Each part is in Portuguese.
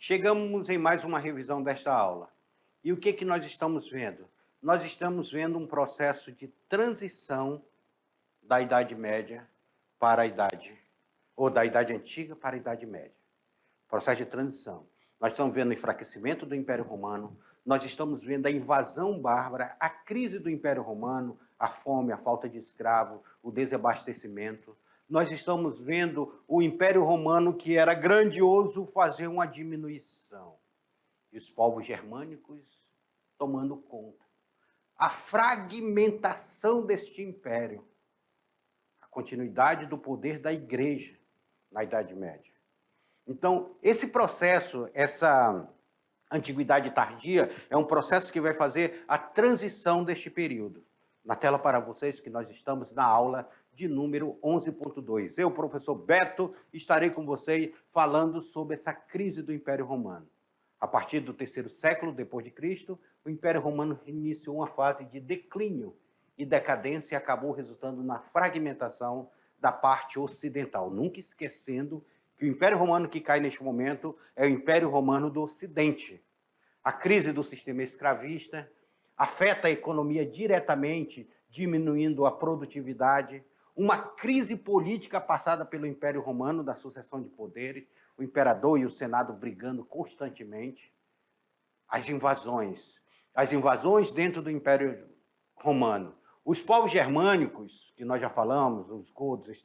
Chegamos em mais uma revisão desta aula. E o que nós estamos vendo? Nós estamos vendo um processo de transição da Idade Média para a Idade, ou da Idade Antiga para a Idade Média. Processo de transição. Nós estamos vendo o enfraquecimento do Império Romano, nós estamos vendo a invasão bárbara, a crise do Império Romano, a fome, a falta de escravo, o desabastecimento. Nós estamos vendo o Império Romano, que era grandioso, fazer uma diminuição. E os povos germânicos tomando conta. A fragmentação deste império. A continuidade do poder da Igreja na Idade Média. Então, esse processo, essa antiguidade tardia, é um processo que vai fazer a transição deste período. Na tela para vocês que nós estamos na aula de número 11.2. Eu, professor Beto, estarei com vocês falando sobre essa crise do Império Romano. A partir do terceiro século depois de Cristo, o Império Romano iniciou uma fase de declínio e decadência e acabou resultando na fragmentação da parte ocidental, nunca esquecendo que o Império Romano que cai neste momento é o Império Romano do Ocidente. A crise do sistema escravista afeta a economia diretamente, diminuindo a produtividade. Uma crise política passada pelo Império Romano, da sucessão de poderes, o imperador e o senado brigando constantemente. As invasões dentro do Império Romano. Os povos germânicos, que nós já falamos, os godos,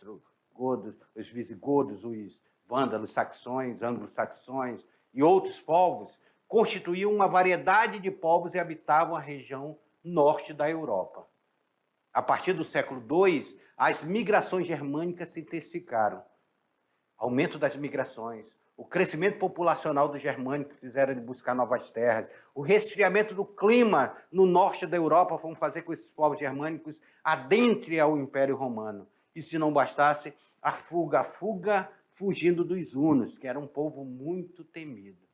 os visigodos, os vândalos, saxões, anglo-saxões e outros povos, constituíam uma variedade de povos e habitavam a região norte da Europa. A partir do século II, as migrações germânicas se intensificaram. Aumento das migrações, o crescimento populacional dos germânicos fizeram de buscar novas terras, o resfriamento do clima no norte da Europa foi fazer com que esses povos germânicos adentrem ao Império Romano. E se não bastasse, a fuga fugindo dos hunos, que era um povo muito temido.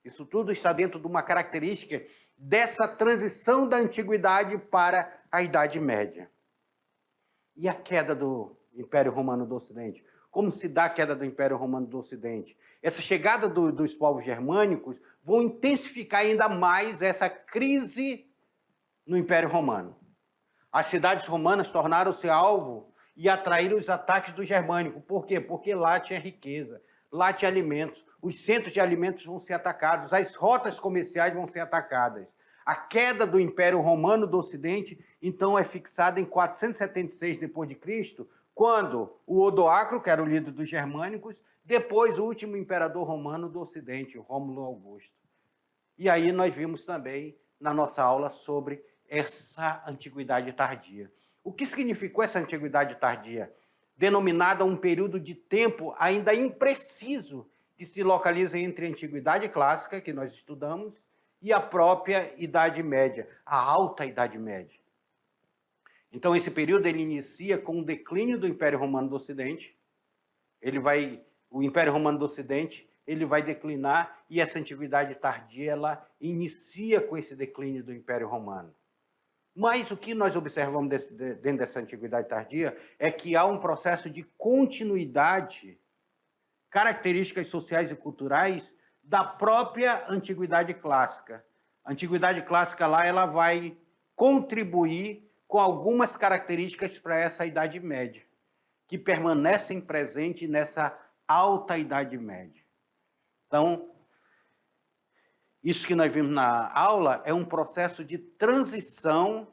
Isso tudo está dentro de uma característica dessa transição da antiguidade para a Idade Média. E a queda do Império Romano do Ocidente? Como se dá a queda do Império Romano do Ocidente? Essa chegada dos povos germânicos vão intensificar ainda mais essa crise no Império Romano. As cidades romanas tornaram-se alvo e atraíram os ataques dos germânicos. Por quê? Porque lá tinha riqueza, lá tinha alimentos. Os centros de alimentos vão ser atacados, as rotas comerciais vão ser atacadas. A queda do Império Romano do Ocidente, então, é fixada em 476 d.C., quando o Odoacro, que era o líder dos germânicos, depois o último imperador romano do Ocidente, o Rômulo Augusto. E aí nós vimos também na nossa aula sobre essa antiguidade tardia. O que significou essa antiguidade tardia? Denominada um período de tempo ainda impreciso que se localiza entre a Antiguidade Clássica, que nós estudamos, e a própria Idade Média, a Alta Idade Média. Então, esse período ele inicia com o declínio do Império Romano do Ocidente. O Império Romano do Ocidente ele vai declinar e essa Antiguidade Tardia ela inicia com esse declínio do Império Romano. Mas o que nós observamos dentro dessa Antiguidade Tardia é que há um processo de continuidade, características sociais e culturais da própria Antiguidade Clássica. A Antiguidade Clássica lá ela vai contribuir com algumas características para essa Idade Média, que permanecem presentes nessa Alta Idade Média. Então, isso que nós vimos na aula é um processo de transição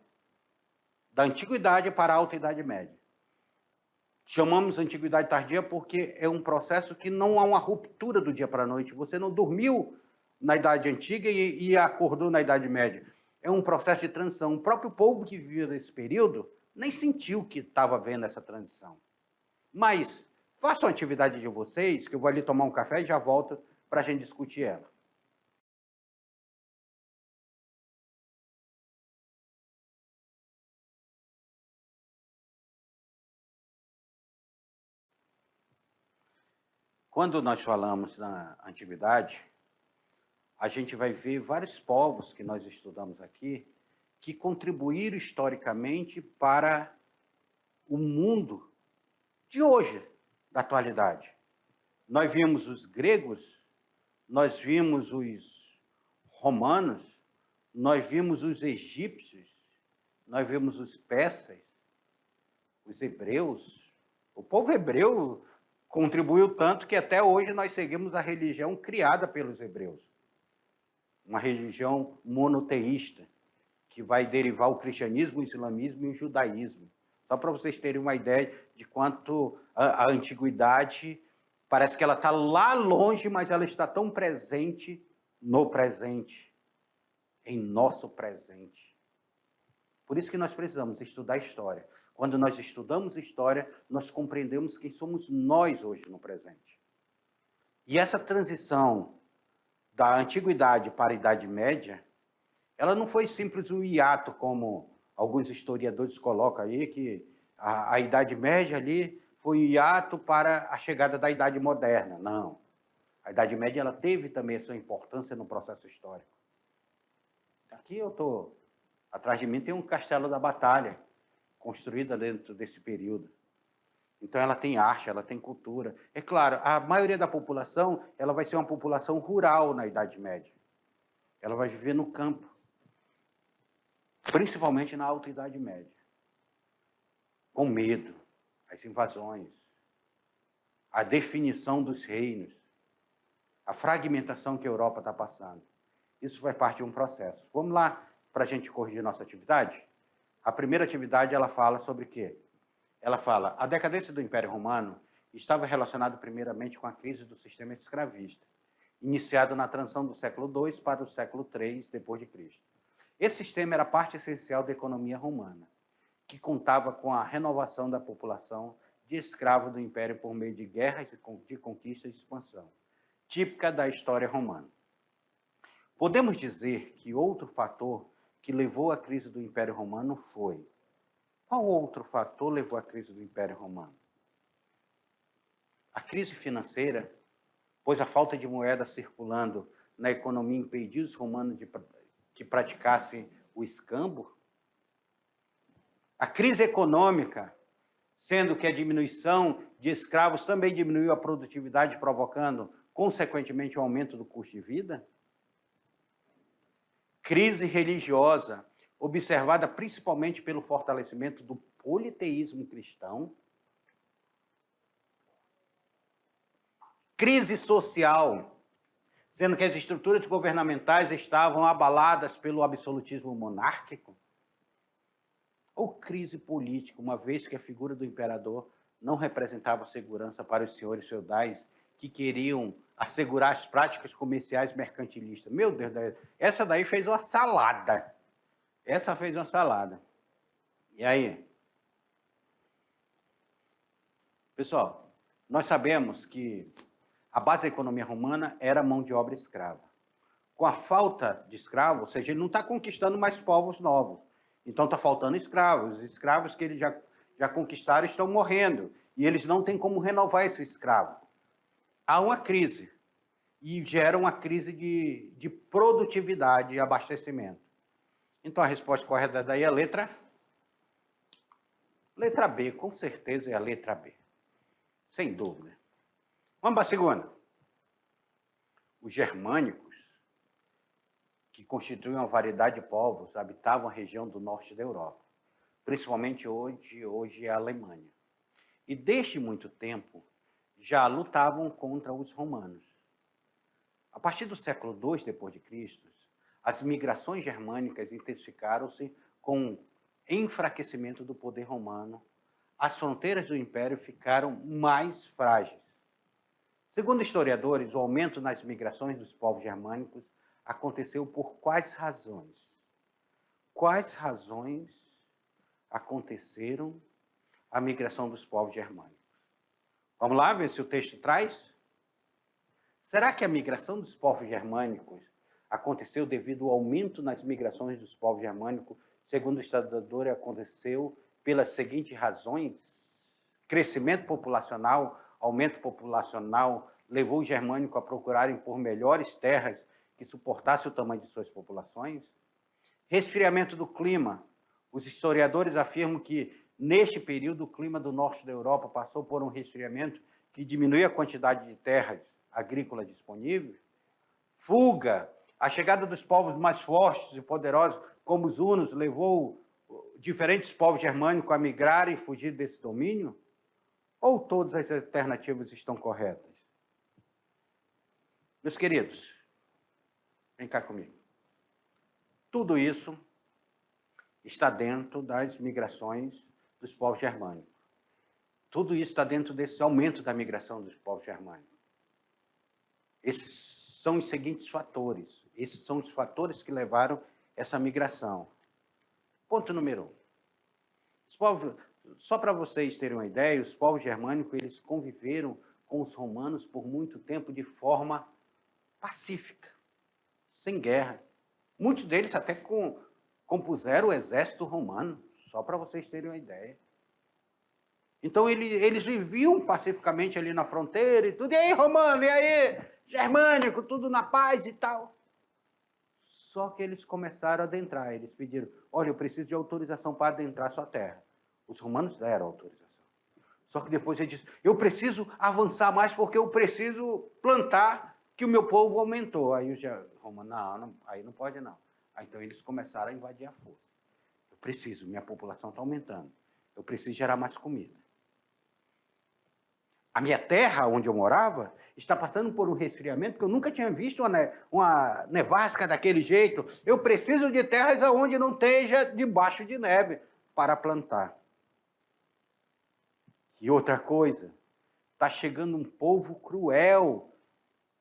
da Antiguidade para a Alta Idade Média. Chamamos Antiguidade Tardia porque é um processo que não há uma ruptura do dia para a noite. Você não dormiu na Idade Antiga e acordou na Idade Média. É um processo de transição. O próprio povo que vivia nesse período nem sentiu que estava vendo essa transição. Mas façam a atividade de vocês, que eu vou ali tomar um café e já volto para a gente discutir ela. Quando nós falamos na antiguidade, a gente vai ver vários povos que nós estudamos aqui que contribuíram historicamente para o mundo de hoje, da atualidade. Nós vimos os gregos nós vimos os romanos, nós vimos os egípcios, nós vimos os persas, os hebreus. O povo hebreu contribuiu tanto que até hoje nós seguimos a religião criada pelos hebreus. Uma religião monoteísta, que vai derivar o cristianismo, o islamismo e o judaísmo. Só para vocês terem uma ideia de quanto a antiguidade parece que ela está lá longe, mas ela está tão presente no presente, em nosso presente. Por isso que nós precisamos estudar história. Quando nós estudamos história, nós compreendemos quem somos nós hoje no presente. E essa transição da antiguidade para a Idade Média, ela não foi simples um hiato, como alguns historiadores colocam aí, que a Idade Média ali foi um hiato para a chegada da Idade Moderna. Não. A Idade Média ela teve também a sua importância no processo histórico. Aqui eu estou, atrás de mim tem um Castelo da Batalha, construída dentro desse período. Então ela tem arte, ela tem cultura. É claro, a maioria da população ela vai ser uma população rural na Idade Média. Ela vai viver no campo, principalmente na Alta Idade Média, com medo, as invasões, a definição dos reinos, a fragmentação que a Europa está passando. Isso faz parte de um processo. Vamos lá para a gente corrigir nossa atividade? A primeira atividade ela fala sobre o quê? Ela fala, a decadência do Império Romano estava relacionada primeiramente com a crise do sistema escravista, iniciado na transição do século II para o século III depois de Cristo. Esse sistema era parte essencial da economia romana, que contava com a renovação da população de escravos do Império por meio de guerras de conquista e expansão, típica da história romana. Podemos dizer que outro fator que levou à crise do Império Romano foi... Qual outro fator levou à crise do Império Romano? A crise financeira, pois a falta de moeda circulando na economia impediu os romanos que praticassem o escambo. A crise econômica, sendo que a diminuição de escravos também diminuiu a produtividade, provocando, consequentemente, o aumento do custo de vida. Crise religiosa, observada principalmente pelo fortalecimento do politeísmo cristão. Crise social, sendo que as estruturas governamentais estavam abaladas pelo absolutismo monárquico. Ou crise política, uma vez que a figura do imperador não representava segurança para os senhores feudais que queriam assegurar as práticas comerciais mercantilistas. Meu Deus, essa daí fez uma salada. Essa fez uma salada. E aí? Pessoal, nós sabemos que a base da economia romana era a mão de obra escrava. Com a falta de escravos, ou seja, ele não está conquistando mais povos novos. Então está faltando escravos. Os escravos que eles já conquistaram estão morrendo. E eles não têm como renovar esse escravo. Há uma crise. E gera uma crise de produtividade e abastecimento. Então a resposta correta daí é a letra B, com certeza é a letra B. Sem dúvida. Vamos para a segunda. Os germânicos, que constituem uma variedade de povos, habitavam a região do norte da Europa, principalmente hoje é a Alemanha. E desde muito tempo já lutavam contra os romanos. A partir do século II d.C., as migrações germânicas intensificaram-se com o enfraquecimento do poder romano. As fronteiras do império ficaram mais frágeis. Segundo historiadores, o aumento nas migrações dos povos germânicos aconteceu por quais razões? Quais razões aconteceram a migração dos povos germânicos? Vamos lá ver se o texto traz. Será que a migração dos povos germânicos aconteceu devido ao aumento nas migrações dos povos germânicos? Segundo o historiador, aconteceu pelas seguintes razões: crescimento populacional, aumento populacional levou os germânicos a procurarem por melhores terras que suportassem o tamanho de suas populações. Resfriamento do clima. Os historiadores afirmam que, neste período, o clima do norte da Europa passou por um resfriamento que diminuiu a quantidade de terras agrícolas disponíveis. fuga, a chegada dos povos mais fortes e poderosos, como os hunos, levou diferentes povos germânicos a migrar e fugir desse domínio? Ou todas as alternativas estão corretas? Meus queridos, vem cá comigo. Tudo isso está dentro das migrações dos povos germânicos. Tudo isso está dentro desse aumento da migração dos povos germânicos. Esses são os seguintes fatores. Esses são os fatores que levaram essa migração. Ponto número 1. Os povos, só para vocês terem uma ideia, os povos germânicos eles conviveram com os romanos por muito tempo de forma pacífica, sem guerra. Muitos deles até compuseram o exército romano, só para vocês terem uma ideia. Então, eles viviam pacificamente ali na fronteira e tudo. E aí, romano? E aí, germânico? Tudo na paz e tal. Só que eles começaram a adentrar. Eles pediram, olha, eu preciso de autorização para adentrar a sua terra. Os romanos deram autorização. Só que depois ele disse, eu preciso avançar mais porque eu preciso plantar que o meu povo aumentou. Aí os romanos, não, aí não pode não. Aí, então eles começaram a invadir a força. Eu preciso, minha população está aumentando. Eu preciso gerar mais comida. A minha terra, onde eu morava, está passando por um resfriamento que eu nunca tinha visto uma nevasca daquele jeito. Eu preciso de terras onde não esteja debaixo de neve para plantar. E outra coisa, está chegando um povo cruel,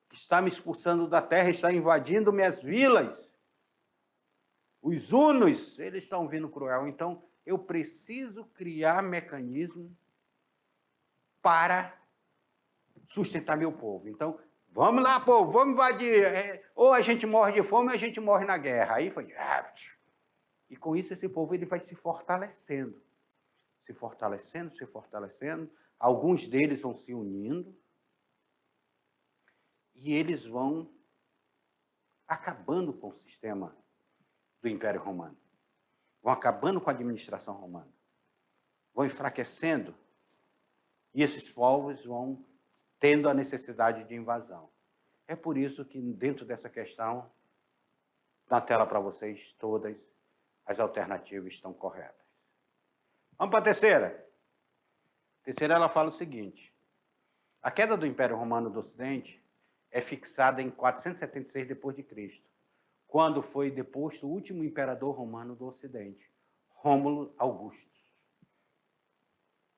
que está me expulsando da terra, está invadindo minhas vilas. Os hunos, eles estão vindo cruel. Então, eu preciso criar mecanismos para sustentar meu povo. Então, vamos lá, povo, vamos invadir. Ou a gente morre de fome ou a gente morre na guerra. Aí foi... E com isso, esse povo ele vai se fortalecendo. Se fortalecendo, se fortalecendo. Alguns deles vão se unindo. E eles vão acabando com o sistema do Império Romano. Vão acabando com a administração romana. Vão enfraquecendo. E esses povos vão tendo a necessidade de invasão. É por isso que, dentro dessa questão, na tela para vocês, todas as alternativas estão corretas. Vamos para a terceira. A terceira, ela fala o seguinte. A queda do Império Romano do Ocidente é fixada em 476 d.C., quando foi deposto o último imperador romano do Ocidente, Rômulo Augusto,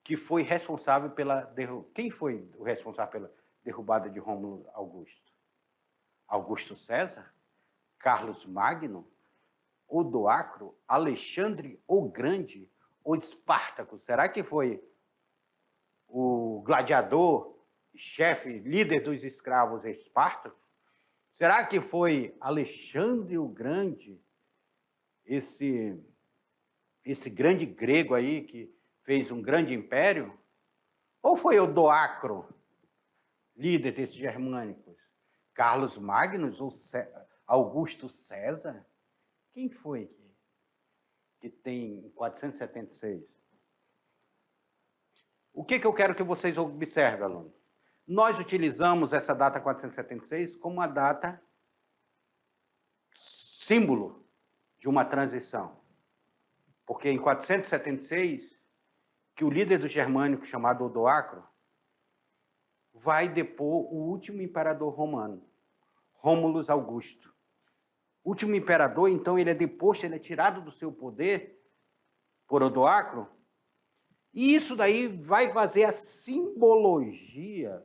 que foi responsável pela... Quem foi o responsável pela derrubada de Rômulo Augusto? Augusto César? Carlos Magno? Odoacro? Alexandre o Grande? Ou Espartaco? Será que foi o gladiador, chefe, líder dos escravos Espartaco? Será que foi Alexandre o Grande, esse grande grego aí que fez um grande império? Ou foi Odoacro, líder desses germânicos? Carlos Magnus ou Augusto César? Quem foi que tem 476? O que eu quero que vocês observem, alunos? Nós utilizamos essa data 476 como uma data símbolo de uma transição. Porque em 476, que o líder do germânico, chamado Odoacro, vai depor o último imperador romano, Rômulo Augusto. O último imperador, então, ele é deposto, ele é tirado do seu poder por Odoacro, e isso daí vai fazer a simbologia.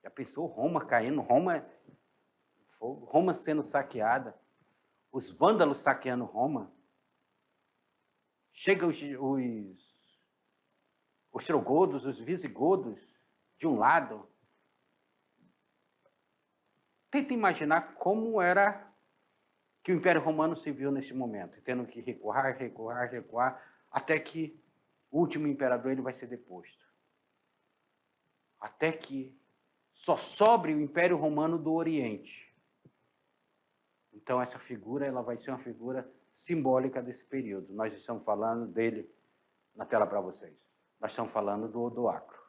Já pensou Roma caindo, Roma sendo saqueada, os vândalos saqueando Roma? Chega os ostrogodos, os visigodos, de um lado. Tenta imaginar como era que o Império Romano se viu nesse momento, tendo que recuar, até que o último imperador ele vai ser deposto. Até que só sobre o Império Romano do Oriente. Então, essa figura ela vai ser uma figura simbólica desse período. Nós estamos falando dele na tela para vocês. Nós estamos falando do Odoacro.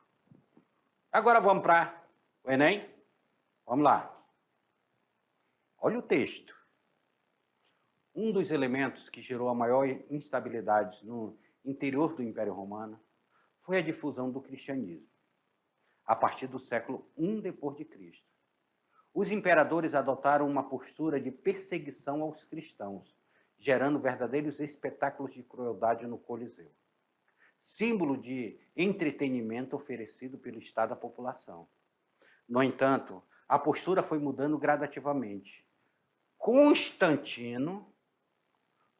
Agora vamos para o Enem? Vamos lá. Olha o texto. Um dos elementos que gerou a maior instabilidade no interior do Império Romano foi a difusão do cristianismo, a partir do século I depois de Cristo. Os imperadores adotaram uma postura de perseguição aos cristãos, gerando verdadeiros espetáculos de crueldade no Coliseu, símbolo de entretenimento oferecido pelo Estado à população. No entanto, a postura foi mudando gradativamente. Constantino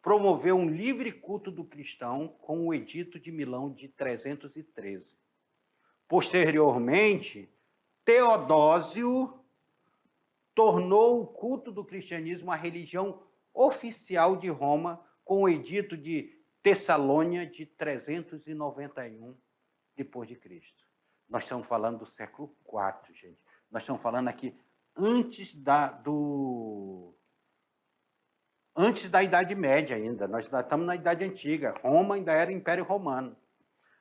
promoveu um livre culto do cristão com o Edito de Milão de 313. Posteriormente, Teodósio tornou o culto do cristianismo a religião oficial de Roma com o Edito de Tessalônia de 391 depois de Cristo. Nós estamos falando do século IV, gente. Nós estamos falando aqui antes da Idade Média ainda. Nós estamos na Idade Antiga. Roma ainda era Império Romano.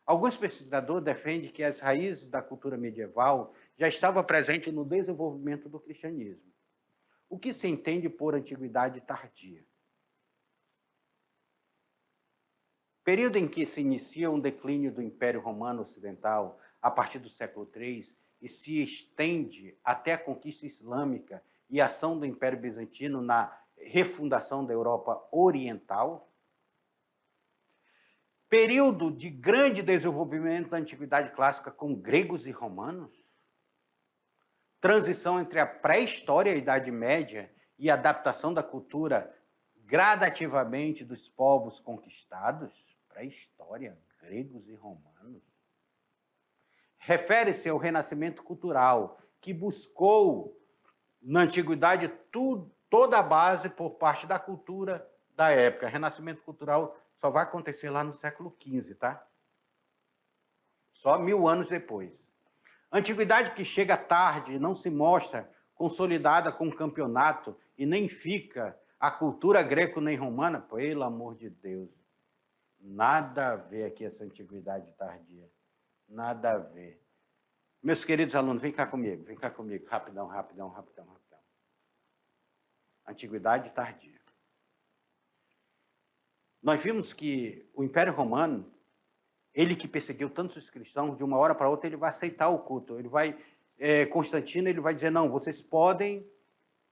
Alguns pesquisadores defendem que as raízes da cultura medieval já estavam presentes no desenvolvimento do cristianismo. O que se entende por antiguidade tardia? Período em que se inicia um declínio do Império Romano Ocidental a partir do século III e se estende até a conquista islâmica e a ação do Império Bizantino na refundação da Europa Oriental. Período de grande desenvolvimento da Antiguidade Clássica com gregos e romanos. Transição entre a pré-história e a Idade Média e a adaptação da cultura gradativamente dos povos conquistados. Pré-história, gregos e romanos. Refere-se ao renascimento cultural, que buscou, na Antiguidade, toda a base por parte da cultura da época. Renascimento cultural só vai acontecer lá no século XV, tá? Só 1000 anos depois. Antiguidade que chega tarde e não se mostra consolidada com o campeonato e nem fica a cultura greco nem romana, pelo amor de Deus. Nada a ver aqui essa antiguidade tardia. Nada a ver. Meus queridos alunos, vem cá comigo, rapidão. Antiguidade tardia. Nós vimos que o Império Romano, ele que perseguiu tantos os cristãos, de uma hora para outra ele vai aceitar o culto. Constantino ele vai dizer, não, vocês podem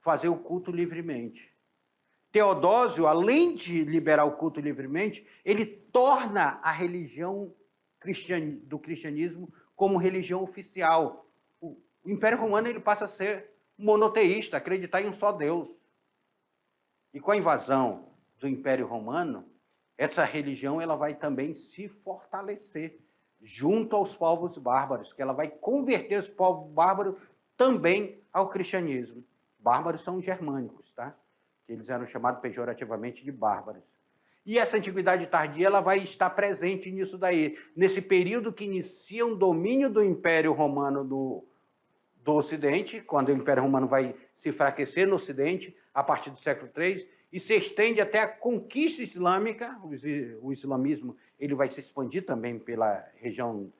fazer o culto livremente. Teodósio, além de liberar o culto livremente, ele torna a religião do cristianismo como religião oficial. O Império Romano ele passa a ser monoteísta, acreditar em um só Deus. E com a invasão do Império Romano, essa religião ela vai também se fortalecer junto aos povos bárbaros, que ela vai converter os povos bárbaros também ao cristianismo. Bárbaros são os germânicos, tá? Eles eram chamados pejorativamente de bárbaros. E essa antiguidade tardia ela vai estar presente nisso daí, nesse período que inicia um domínio do Império Romano do Ocidente, quando o Império Romano vai se enfraquecer no Ocidente, a partir do século III, e se estende até a conquista islâmica. O islamismo ele vai se expandir também pela região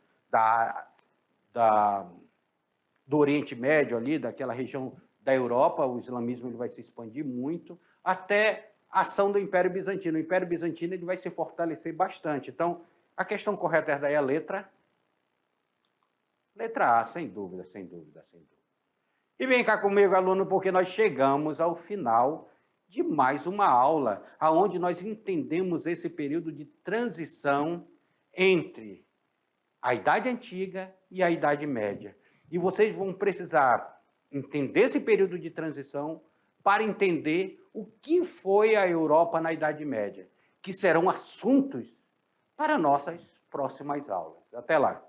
do Oriente Médio, ali, daquela região da Europa. O islamismo ele vai se expandir muito, até a ação do Império Bizantino. O Império Bizantino ele vai se fortalecer bastante. Então, a questão correta é daí a letra A, sem dúvida. E vem cá comigo, aluno, porque nós chegamos ao final de mais uma aula, onde nós entendemos esse período de transição entre a Idade Antiga e a Idade Média. E vocês vão precisar entender esse período de transição para entender o que foi a Europa na Idade Média, que serão assuntos para nossas próximas aulas. Até lá!